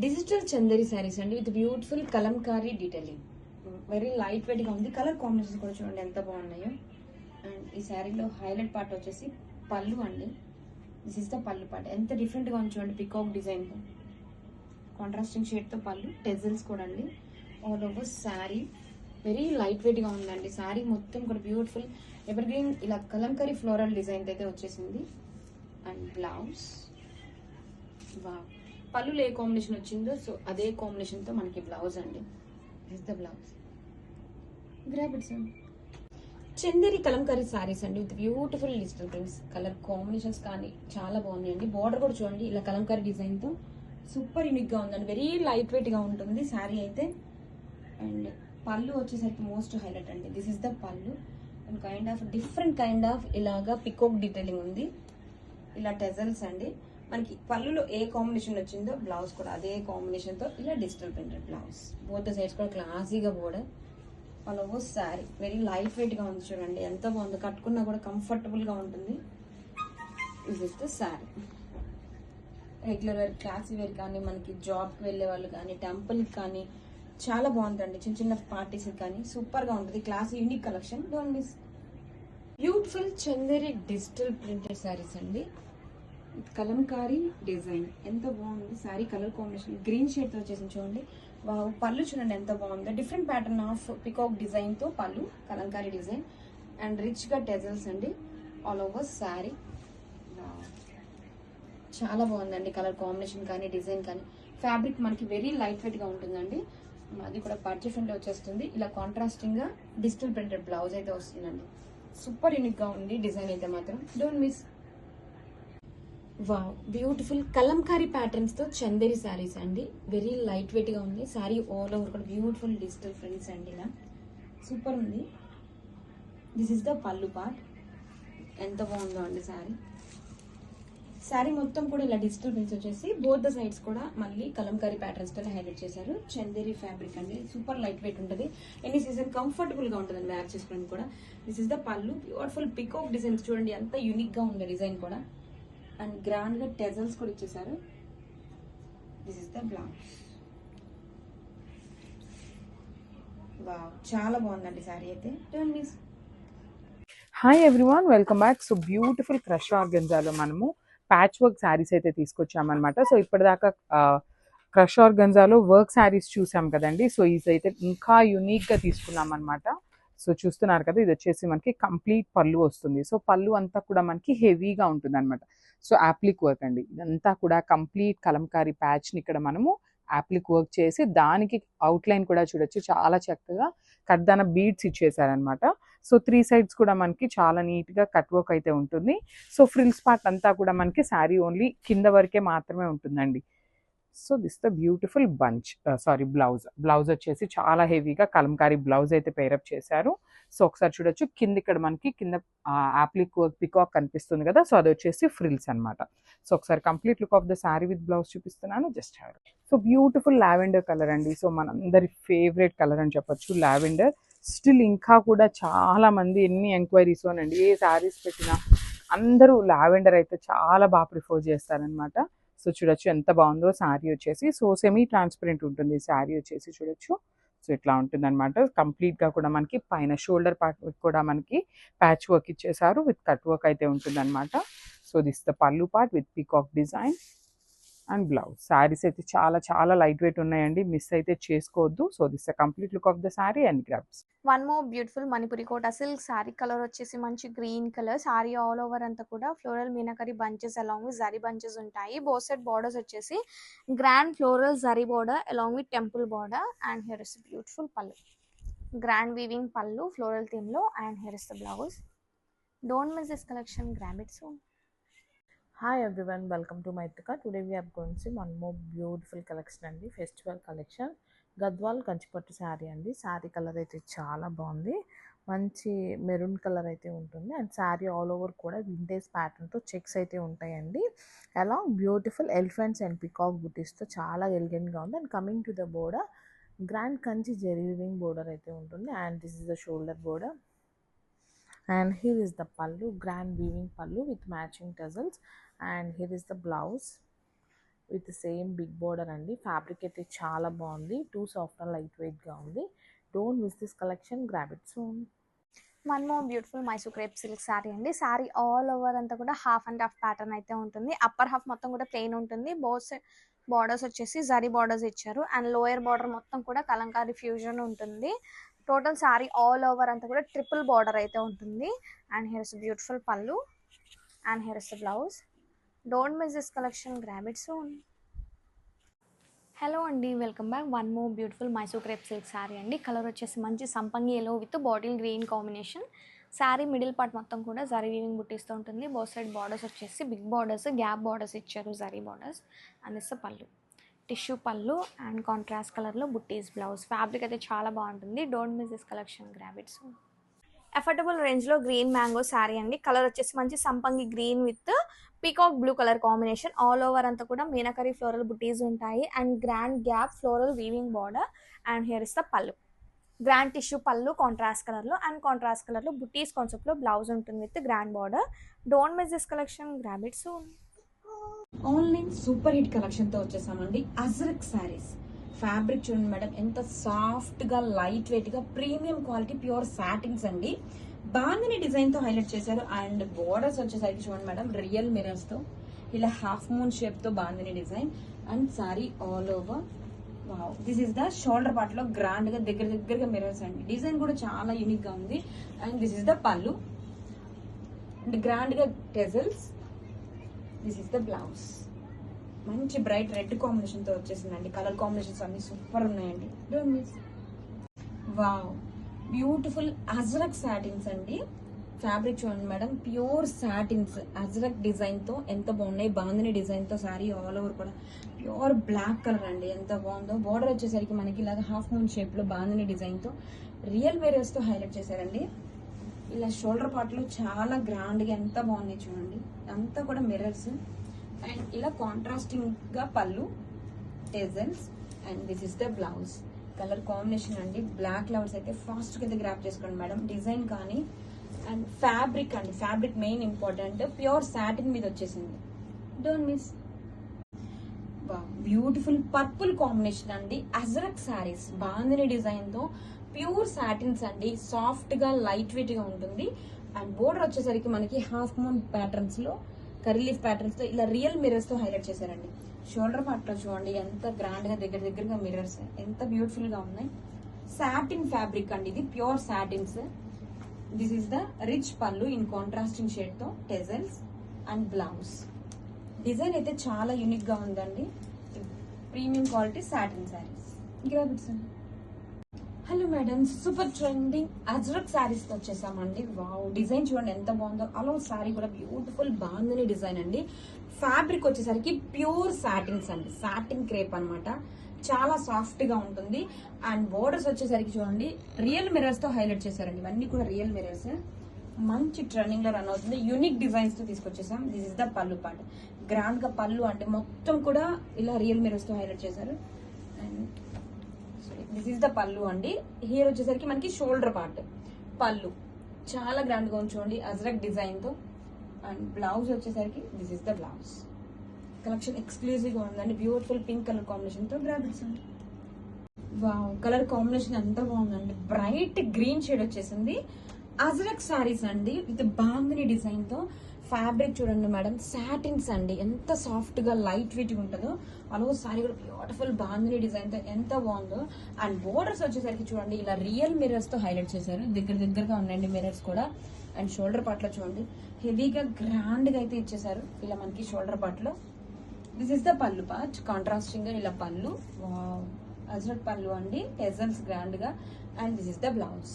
Digital Chanderi saris అండి with beautiful Kalamkari detailing. Very light weight గా ఉంది. కలర్ కాంబినేషన్స్ కూడా చూడండి ఎంత బాగున్నాయో. అండ్ ఈ శారీలో హైలైట్ పార్ట్ వచ్చేసి పళ్ళు అండి. This is the pallu part. ఎంత డిఫరెంట్ గా ఉంది చూడండి, పికాక్ డిజైన్ తో కాంట్రాస్టింగ్ షేడ్ తో పళ్ళు, టెజల్స్ కూడా అండి. All over sari very light weight గా ఉందండి. శారీ మొత్తం కూడా బ్యూటిఫుల్ ఎవర్ గ్రీన్ ఇలా కలంకారీ ఫ్లోరల్ డిజైన్ అయితే వచ్చేసింది. అండ్ బ్లౌజ్ పళ్ళు ఏ కాంబినేషన్ వచ్చిందో సో అదే కాంబినేషన్ తో మనకి బ్లౌజ్ అండి. This the blouse. Grab it sir. Chanderi Kalamkari sarees అండి with beautiful digital prints. Colour combinations కానీ చాలా బాగున్నాయండి. బార్డర్ కూడా చూడండి ఇలా కలంకారీ డిజైన్ తో సూపర్ యూనిక్ గా ఉందండి. వెరీ లైట్ వెయిట్ గా ఉంటుంది శారీ అయితే. అండ్ పళ్ళు వచ్చేసరికి మోస్ట్ హైలైట్ అండి. This is the pallu and kind of different kind of ఇలాగా పికాక్ డీటెయిలింగ్ ఉంది. ఇలా టెజల్స్ అండి. మనకి పళ్ళులో ఏ కాంబినేషన్ వచ్చిందో బ్లౌజ్ కూడా అదే కాంబినేషన్ తో ఇలా digital printed blouse. Both sides కూడా క్లాసీగా border. All over sari very light weight గా ఉంది చూడండి ఎంత బాగుంది. కట్టుకున్నా కూడా కంఫర్టబుల్ గా ఉంటుంది. This is the sari. Regular wear, classy wear కానీ మనకి జాబ్కి వెళ్ళే వాళ్ళు కానీ టెంపుల్కి కానీ చాలా బాగుంటుందండి. చిన్న చిన్న పార్టీస్కి కానీ సూపర్గా ఉంటుంది. Classy unique collection. Don't miss. Beautiful Chanderi digital printed saris అండి. కలంకారీ డిజైన్ ఎంత బాగుంది. Sari colour combination green shade తో వచ్చేసింది చూడండి. పళ్ళు చూడండి ఎంత బాగుందో. Different pattern of peacock design తో పళ్ళు, కలంకారీ డిజైన్ అండ్ రిచ్ గా టెజల్స్ అండి ఆల్ ఓవర్ శారీ. చాలా బాగుందండి కలర్ కాంబినేషన్ కానీ డిజైన్ కానీ. ఫ్యాబ్రిక్ మనకి వెరీ లైట్ వెయిట్ గా ఉంటుందండి. అది కూడా బడ్జెట్ ఫ్రెండ్ వచ్చేస్తుంది. ఇలా కాంట్రాస్టింగ్ గా డిజిటల్ ప్రింటెడ్ బ్లౌజ్ అయితే వస్తుందండి. సూపర్ యూనిక్ గా ఉంది డిజైన్ అయితే మాత్రం. Don't miss. Wow, beautiful Kalamkari patterns తో చందేరి శారీస్ అండి. వెరీ లైట్ వెయిట్ గా ఉంది శారీ. ఆల్ ఓవర్ కూడా బ్యూటిఫుల్ డిజిటల్ ప్రింట్స్ అండి. ఇలా సూపర్ ఉంది. This is the pallu part. ఎంత బాగుందో అండి శారీ. శారీ మొత్తం కూడా ఇలా డిజిటల్ ప్రింట్స్ వచ్చేసి బోత్ ద సైడ్స్ కూడా మళ్ళీ కలంకారీ ప్యాటర్న్స్ తో హైలైట్ చేశారు. చందేరి ఫ్యాబ్రిక్ అండి. సూపర్ లైట్ వెయిట్ ఉంటుంది. ఎనీ సీజన్ కంఫర్టబుల్ గా ఉంటుంది వేర్ చేసుకోవడానికి కూడా. దిస్ ఇస్ ద పళ్ళు. బ్యూటిఫుల్ పికాక్ డిజైన్స్ చూడండి ఎంత యూనిక్ గా ఉంది డిజైన్ కూడా. అండ్ గ్రాండ్ గా టెజల్స్ కూడా ఇచ్చేసారు. This is the blouse. Wow, చాలా బాగుందండి సారీ అయితే. Don't miss. Hi everyone, welcome back. So beautiful crush ఆర్గన్జాలో మనము ప్యాచ్ వర్క్ శారీస్ అయితే తీసుకొచ్చామన్నమాట. సో ఇప్పటిదాకా క్రష్ ఆర్గన్జాలో వర్క్ శారీస్ చూసాం కదండి. సో ఇదైతే ఇంకా యూనిక్గా తీసుకున్నాం అనమాట. సో చూస్తున్నారు కదా, ఇది వచ్చేసి మనకి కంప్లీట్ పళ్ళు వస్తుంది. సో పళ్ళు అంతా కూడా మనకి హెవీగా ఉంటుంది అనమాట. సో యాప్లిక్ వర్క్ అండి. ఇదంతా కూడా కంప్లీట్ కలంకారీ ప్యాచ్ని ఇక్కడ మనము యాప్లిక్ వర్క్ చేసి దానికి అవుట్లైన్ కూడా చూడొచ్చు. చాలా చక్కగా కడ్దాన బీడ్స్ ఇచ్చేసారనమాట. సో 3 sides కూడా మనకి చాలా నీట్గా కట్ వర్క్ అయితే ఉంటుంది. సో ఫ్రిల్స్ పార్ట్ అంతా కూడా మనకి శారీ ఓన్లీ కింద వరకే మాత్రమే ఉంటుందండి. So this the beautiful blouse వచ్చేసి చాలా హెవీగా కలంకారీ బ్లౌజ్ అయితే పేరప్ చేశారు. సో ఒకసారి చూడొచ్చు, ఇక్కడ మనకి కింద యాప్లిక్ వర్క్ పికాక్ కనిపిస్తుంది కదా. సో అది వచ్చేసి ఫ్రిల్స్ అనమాట. సో ఒకసారి complete look of the saree with blouse చూపిస్తున్నాను. Just have. So beautiful lavender colour అండి. సో మనందరి ఫేవరెట్ కలర్ అని చెప్పొచ్చు లావెండర్. స్టిల్ ఇంకా కూడా చాలా మంది ఎన్ని ఎంక్వైరీస్ అనండి, ఏ శారీస్ పెట్టినా అందరూ లావెండర్ అయితే చాలా బాగా ప్రిఫర్ చేస్తారనమాట. సో చూడొచ్చు ఎంత బాగుందో శారీ వచ్చేసి. సో సెమీ ట్రాన్స్పరెంట్ ఉంటుంది శారీ వచ్చేసి చూడొచ్చు. సో ఇట్లా ఉంటుంది అనమాట. కంప్లీట్గా కూడా మనకి పైన షోల్డర్ పార్ట్ కూడా మనకి ప్యాచ్ వర్క్ ఇచ్చేసారు విత్ కట్ వర్క్ అయితే ఉంటుంది అనమాట. So this the pallu part with peacock design and blouse. Sarees అయితే చాలా చాలా లైట్ వెయిట్ ఉన్నాయండి, మిస్ అయితే చేసుకోవద్దు. So this the complete look of the saree and grabs. One more beautiful Manipuri Kota silk saree. Colour వచ్చేసి మంచి green colour. Saree all over అంతా కూడా floral meenakari bunches along with zari bunches ఉంటాయి. బోత్ సైడ్ బార్డర్స్ వచ్చేసి grand floral zari border along with temple border. And here is beautiful పల్లు, grand weaving పల్లు floral theme లో. And here is the blouse. Don't miss this collection, grab it soon. Hi everyone, welcome to Maitrika. Today we are going to see one more beautiful collection అండి, festival collection. Gadwal కంచిపట్టు శారీ అండి. Sari colour అయితే చాలా బాగుంది, మంచి maroon colour అయితే ఉంటుంది. And saree all over కూడా vintage ప్యాటర్న్తో చెక్స్ అయితే ఉంటాయండి. Along beautiful elephants and peacock బుటీస్తో చాలా ఎలిగెంట్గా ఉంది. And coming to the border, grand Kanchi zari weaving border అయితే ఉంటుంది. And this is the shoulder border. And here is the pallu, grand weaving pallu with matching tassels. And here is the blouse. With same big border అండి. Fabric అయితే చాలా బాగుంది. Too soft and light వెయిట్గా ఉంది. Don't miss this collection, grab it soon. One more beautiful Mysore crepe silk sari అండి. Sari all over అంతా కూడా half and half pattern అయితే ఉంటుంది. అప్పర్ హాఫ్ మొత్తం కూడా ప్లెయిన్ ఉంటుంది. బోత్ బార్డర్స్ వచ్చేసి జరీ బార్డర్స్ ఇచ్చారు అండ్ లోయర్ బార్డర్ మొత్తం కూడా కలంకారీ ఫ్యూజన్ ఉంటుంది. టోటల్ శారీ ఆల్ ఓవర్ అంతా కూడా ట్రిపుల్ బార్డర్ అయితే ఉంటుంది. And here is beautiful pallu and here is the blouse. Don't miss this collection, grab it soon. Hello అండి, welcome back. One more beautiful Mysore crepe silk sari అండి. Colour వచ్చేసి మంచి సంపంగి yellow with bottle green combination. Saree middle part మొత్తం కూడా zari weaving బుట్టీస్తో ఉంటుంది. Both side borders వచ్చేసి big borders, gap borders ఇచ్చారు, జరీ బార్డర్స్. అండ్ ఇస్ పళ్ళు, టిష్యూ పళ్ళు అండ్ కాంట్రాస్ట్ కలర్లో బుట్టీస్ బ్లౌజ్. ఫ్యాబ్రిక్ అయితే చాలా బాగుంటుంది. Don't miss this collection, grab it soon. Affordable రేంజ్లో గ్రీన్ మ్యాంగో శారీ అండి. కలర్ వచ్చేసి మంచి సంపంగి green with peacock blue colour combination. All over అంతా కూడా మీనాకరీ ఫ్లోరల్ బుటీస్ ఉంటాయి and grand gap floral weaving border. And here is the పళ్ళు, గ్రాండ్ టిష్యూ పళ్ళు కాంట్రాస్ట్ కలర్లో అండ్ కాంట్రాస్ట్ కలర్లో బుటీస్ కాన్సెప్ట్లో బ్లౌజ్ ఉంటుంది with grand border. Don't miss this collection, grab it soon. Online super hit collection తో వచ్చేసామండి. Ajrak saris fabric చూడండి madam, ఎంత సాఫ్ట్ గా లైట్ వెయిట్ గా ప్రీమియం క్వాలిటీ ప్యూర్ సాటిన్స్ అండి. బాందిని డిజైన్ తో హైలైట్ చేశారు. అండ్ బోర్డర్స్ వచ్చేసరికి చూడండి మేడం, రియల్ మిరర్స్ తో ఇలా హాఫ్ మూన్ షేప్ తో bandhani design and sorry all over. Wow, this is the shoulder part లో గ్రాండ్ గా దగ్గరగా మిరర్స్ అండి. డిజైన్ కూడా చాలా యూనిక్ గా ఉంది. And this is the pallu and grand గా tassels. This is the blouse. మంచి బ్రైట్ రెడ్ కాంబినేషన్ తో వచ్చేసిందండి. కలర్ కాంబినేషన్స్ అన్ని సూపర్ ఉన్నాయండి. Don't miss. Wow, beautiful ajrakh satins అండి. ఫ్యాబ్రిక్ చూడండి madam, pure satins ajrakh design తో ఎంత బాగున్నాయి. బాందిని డిజైన్ తో సారీ ఆల్ ఓవర్ కూడా ప్యూర్ బ్లాక్ కలర్ అండి, ఎంత బాగుందో. బార్డర్ వచ్చేసరికి మనకి ఇలాగ హాఫ్ మూన్ షేప్ లో బాందిని డిజైన్ తో రియల్ వేరియర్స్ తో హైలైట్ చేశారండి. ఇలా షోల్డర్ పార్ట్ లో చాలా గ్రాండ్ గా ఎంత బాగున్నాయి చూడండి. అంతా కూడా మిర్రర్స్ అండ్ ఇలా కాంట్రాస్టింగ్ గా పళ్ళు, టెజల్స్ and this is the blouse. Colour combination అండి. బ్లాక్ ఫ్లవర్స్ అయితే ఫాస్ట్ గా గ్రాప్ చేసుకోండి మేడం. డిజైన్ కానీ అండ్ ఫ్యాబ్రిక్ అండి, fabric main important. Pure satin మీద వచ్చేసింది. Don't miss. Beautiful purple combination అండి. అజ్రక్ శారీస్ బాందిని డిజైన్ తో ప్యూర్ సాటిన్స్ అండి. సాఫ్ట్ గా లైట్ వెయిట్ గా ఉంటుంది. అండ్ బోర్డర్ వచ్చేసరికి మనకి హాఫ్ మూన్ ప్యాటర్న్స్ లో కర్రీ లీఫ్ ప్యాటర్న్స్ తో ఇలా రియల్ మిరర్స్ తో హైలైట్ చేశారండి. షోల్డర్ పార్ట్ లో చూడండి ఎంత గ్రాండ్ గా దగ్గరగా మిరర్స్ ఎంత బ్యూటిఫుల్ గా ఉన్నాయి. సాటిన్ ఫ్యాబ్రిక్ అండి, ఇది pure satins. This is the rich పళ్ళు ఇన్ కాంట్రాస్టింగ్ షేడ్ తో టెజల్స్ అండ్ బ్లౌజ్. డిజైన్ అయితే చాలా యూనిక్ గా ఉందండి. Premium quality satin saris. Hello madam, super trending ajrakh saris తో వచ్చేసామండి. వావ్, డిజైన్ చూడండి ఎంత బాగుందో. అలా శారీ కూడా బ్యూటిఫుల్ బాందిని డిజైన్ అండి. ఫ్యాబ్రిక్ వచ్చేసరికి ప్యూర్ సాటిన్స్ అండి, సాటిన్ క్రేప్ అన్నమాట. చాలా సాఫ్ట్ గా ఉంటుంది. అండ్ బోర్డర్స్ వచ్చేసరికి చూడండి రియల్ మిరర్స్ తో హైలైట్ చేశారండి. ఇవన్నీ కూడా రియల్ మిరర్స్. మంచి ట్రెండింగ్ లో రన్ అవుతుంది. యూనిక్ డిజైన్స్ తో తీసుకొచ్చేసాం. This is the pallu part. Grand గా పళ్ళు అంటే మొత్తం కూడా ఇలా రియల్ మిరర్స్ తో హైలైట్ చేశారు. అండ్ దిస్ ఇస్ ద పళ్ళు అండి. హియర్ వచ్చేసరికి మనకి షోల్డర్ పార్ట్ పళ్ళు చాలా గ్రాండ్ గా చూడండి అజ్రక్ డిజైన్ తో. అండ్ బ్లౌజ్ వచ్చేసరికి this is the blouse. Collection exclusive గా ఉందండి. బ్యూటిఫుల్ పింక్ కలర్ కాంబినేషన్ తో గ్రాఫిక్స్ అండి. వావ్, కలర్ కాంబినేషన్ ఎంత బాగుందండి. బ్రైట్ గ్రీన్ షేడ్ వచ్చేసింది. అజ్రక్ సారీస్ అండి విత్ బాందిని డిజైన్ తో. ఫ్యాబ్రిక్ చూడండి మేడం, సాటిన్స్ అండి, ఎంత సాఫ్ట్ గా లైట్ వెయిట్ గా ఉంటుందో. అలాగే సారీ కూడా బ్యూటిఫుల్ బాందిని డిజైన్ తో ఎంత బాగుందో. అండ్ బోర్డర్స్ వచ్చేసరికి చూడండి ఇలా రియల్ మిరర్స్ తో హైలైట్ చేశారు. దగ్గరగా ఉన్నాయండి మిరర్స్ కూడా. అండ్ షోల్డర్ పార్ట్ లో చూడండి హెవీగా గ్రాండ్ గా అయితే ఇచ్చేసారు ఇలా మనకి షోల్డర్ పార్ట్ లో. This is the pallu part, contrasting గా ఇలా పళ్ళు. వావ్, అజ్రక్ పళ్ళు అండి, టెజల్స్ గ్రాండ్ గా. And this is the blouse.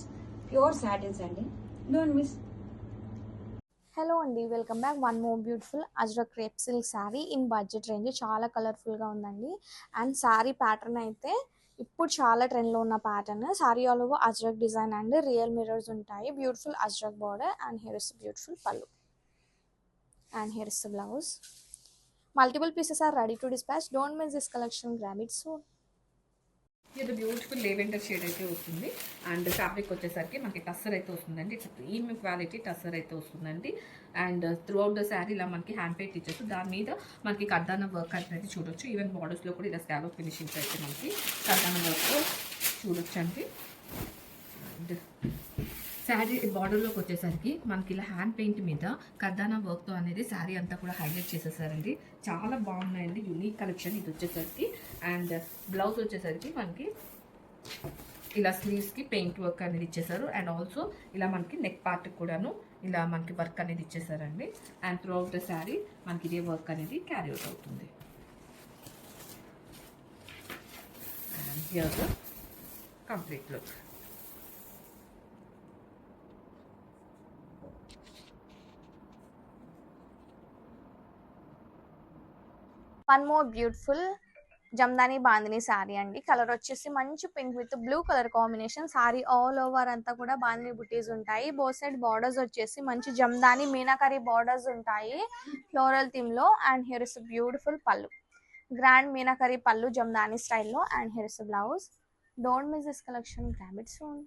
Pure satins అండి. Don't miss. హలో అండి, welcome back. One more beautiful Ajrakh crepe silk saree in budget range. చాలా కలర్ఫుల్గా ఉందండి. అండ్ శారీ ప్యాటర్న్ అయితే ఇప్పుడు చాలా ట్రెండ్లో ఉన్న pattern. Saree all over Ajrakh design and real mirrors ఉంటాయి. Beautiful Ajrakh border and here is beautiful pallu and here is the blouse. Multiple pieces are ready to dispatch. Don't miss this collection, grab it soon. ఇది beautiful lavender shade అయితే వస్తుంది. And fabric వచ్చేసరికి మనకి టస్సర్ అయితే వస్తుందండి. It's premium quality tussar అయితే వస్తుందండి. And throughout the sari ఇలా మనకి హ్యాండ్ పెయింట్ ఇచ్చేసి దాని మీద మనకి కర్దానా వర్క్ అనేది చూడొచ్చు. ఈవెన్ బార్డర్స్లో కూడా ఇలా స్కాలప్ ఫినిషింగ్స్ అయితే మనకి కర్దానా వర్క్ చూడొచ్చు అండి. అండ్ శారీ బార్డర్లోకి వచ్చేసరికి మనకి ఇలా హ్యాండ్ పెయింట్ మీద కర్దానా వర్క్తో అనేది శారీ అంతా కూడా హైలైట్ చేసేసారండి. చాలా బాగున్నాయండి. యూనిక్ కలెక్షన్ ఇది వచ్చేసరికి. అండ్ బ్లౌజ్ వచ్చేసరికి మనకి ఇలా స్లీవ్స్కి పెయింట్ వర్క్ అనేది ఇచ్చేసారు. అండ్ ఆల్సో ఇలా మనకి నెక్ పార్ట్ కూడాను ఇలా మనకి వర్క్ అనేది ఇచ్చేసారండి. And throughout the saree మనకి ఇదే వర్క్ అనేది క్యారీ అవుట్ అవుతుంది. And here the complete look. One more beautiful Jamdani Bandhani saree అండి. కలర్ వచ్చేసి మంచి pink with blue colour combination. Saree all over అంతా కూడా బాందిని బుటీస్ ఉంటాయి. బోత్ సైడ్ బార్డర్స్ వచ్చేసి మంచి జమ్దాని మీనాకరీ బార్డర్స్ ఉంటాయి ఫ్లోరల్ థీమ్ లో. అండ్ హియర్ ఇస్ బ్యూటిఫుల్ పళ్ళు, గ్రాండ్ మీనాకరీ పళ్ళు జమ్దాని స్టైల్లో. And here is blouse. Don't miss this collection, grab it soon.